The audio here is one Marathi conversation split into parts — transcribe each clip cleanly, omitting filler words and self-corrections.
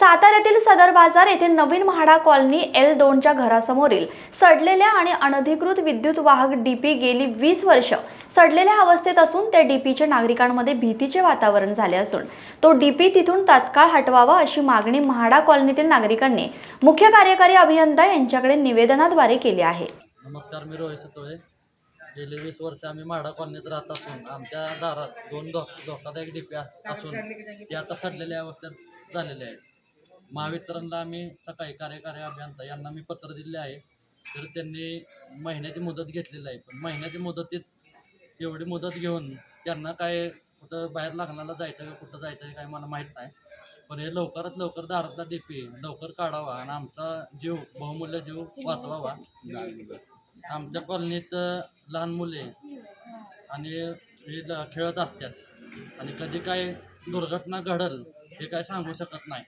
साताऱ्यातील सदर बाजार येथे नवीन म्हाडा कॉलनी L2च्या घरासमोरील सडलेल्या आणि अनधिकृत विद्युत वाहक डीपी गेली 20 वर्ष सडलेल्या अवस्थेत असून त्या डीपीच्या नागरिकांमध्ये भीतीचे वातावरण झाले असून तो डीपी तिथून तात्काळ हटवावा अशी मागणी म्हाडा कॉलनीतील नागरिकांनी मुख्य कार्यकारी अभियंता यांच्याकडे निवेदनाद्वारे केली आहे। नमस्कार, मी रोहित सतोळे। गेली 20 वर्ष आम्ही म्हाडा कॉलनीत राहत असून आमच्या दारात दोन धोकादायक डीपी असून ते आता सडलेल्या अवस्थेत झालेले आहेत। महावितरणला आम्ही सकाळी कार्यकारी अभियंता यांना मी पत्र दिले आहे, तर त्यांनी महिन्याची मुदत घेतलेली आहे। पण महिन्याची मुदतीत एवढी मुदत घेऊन त्यांना काय कुठं बाहेर लग्नाला जायचं का कुठं जायचं आहे काय मला माहीत नाही, पण हे लवकरात लवकर दारातला डीपी लवकर काढावा आणि आमचा जीव बहुमूल्य जीव वाचवावा। आमच्या कॉलनीत लहान मुले आणि हे खेळत असतात आणि कधी काय दुर्घटना घडल हे काय सांगू शकत नाही।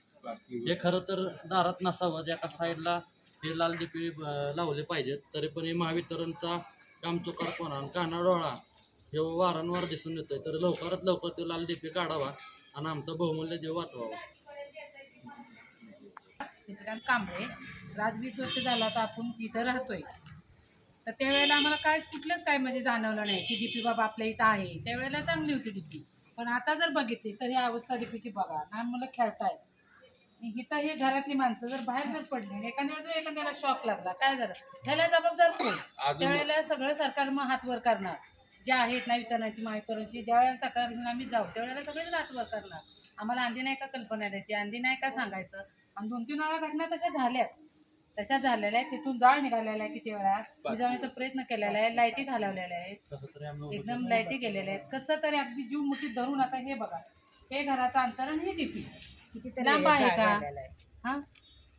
हे खरं तर दारात नसावं, एका साईडला हे लाल डीपी लावले पाहिजेत। तरी पण हे महावितरणचा कामचुकारपणा आणि कानाडोळा हे वारंवार दिसून येतोय, तर लवकरात लवकर ते लाल डीपी काढावा आणि आमचा बहुमूल्य जीव वाचवावा। शशिकांत कांबळे, आज 20 वर्ष झाला तर आपण इथं राहतोय, तर त्यावेळेला आम्हाला कुठलंच काय म्हणजे जाणवलं नाही की डीपी बाबा आपल्या इथं आहे। त्यावेळेला चांगली होती डीपी, पण आता जर बघितली तर ही अवस्था डीपीची बघा। लहान मुलं खेळतायत, इथं हे घरातली माणसं जर बाहेर जर पडली एखाद्याला शॉक लागला काय झालं ह्याला जबाबदार कोण? त्यावेळेला सगळं सरकार मग हात वर करणार, जे आहेत ना वितरणाची महावितरणची ज्या वेळेला तक्रार घेऊन आम्ही जाऊ त्यावेळेला सगळेच हात वर करणार। आम्हाला आंधी नाही का कल्पना द्यायची, आंधी नाही का सांगायचं। आणि 2-3 वेळा घटना तशा झालेल्या आहेत। तिथून जाळ निघालेला आहे, किती वेळा विझवण्याचा प्रयत्न केलेला आहे, लाईटी घालवलेल्या आहेत, एकदम लाईटी गेलेल्या आहेत। कसं तरी अगदी जीव मुठीत धरून आता हे बघा, हे घराचं अंतर आणि ही डीपी किती लांब आहे का? हां,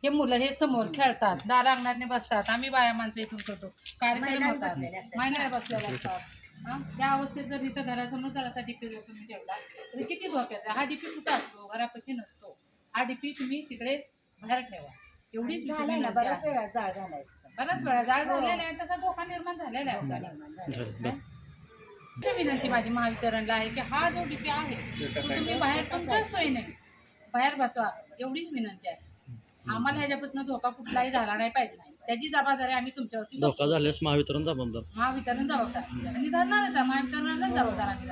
हे मुलं हे समोर खेळतात, दार अंगणात बसतात, आम्ही बाया माणसं इथून करतो, कार्यक्रम होतात, महिन्याला बसलेल्या असतात। हां, या अवस्थेत जर इथं घरासमोर जरासा डीपी जर तुम्ही ठेवला तर किती धोक्याचा। हा डीपी कुठं असतो? घरापाशी नसतो। हा डीपी तुम्ही तिकडे बाहेर ठेवा, एवढीच बराच वेळा जाळ झालेला आहे, तसा धोका निर्माण झालेला आहे। विनंती माझी महावितरणला आहे की हा जो डीपी आहे तो तुम्ही बाहेर तुमच्या सोयीने बाहेर बसवा, एवढीच विनंती आहे। आम्हाला ह्याच्यापासून धोका कुठलाही झाला नाही पाहिजे, त्याची जबाबदारी आम्ही तुमच्यावरती धोका झाल्यास महावितरण जबाबदार आणि धरणारच आहे, महावितरणाला जबाबदार आम्ही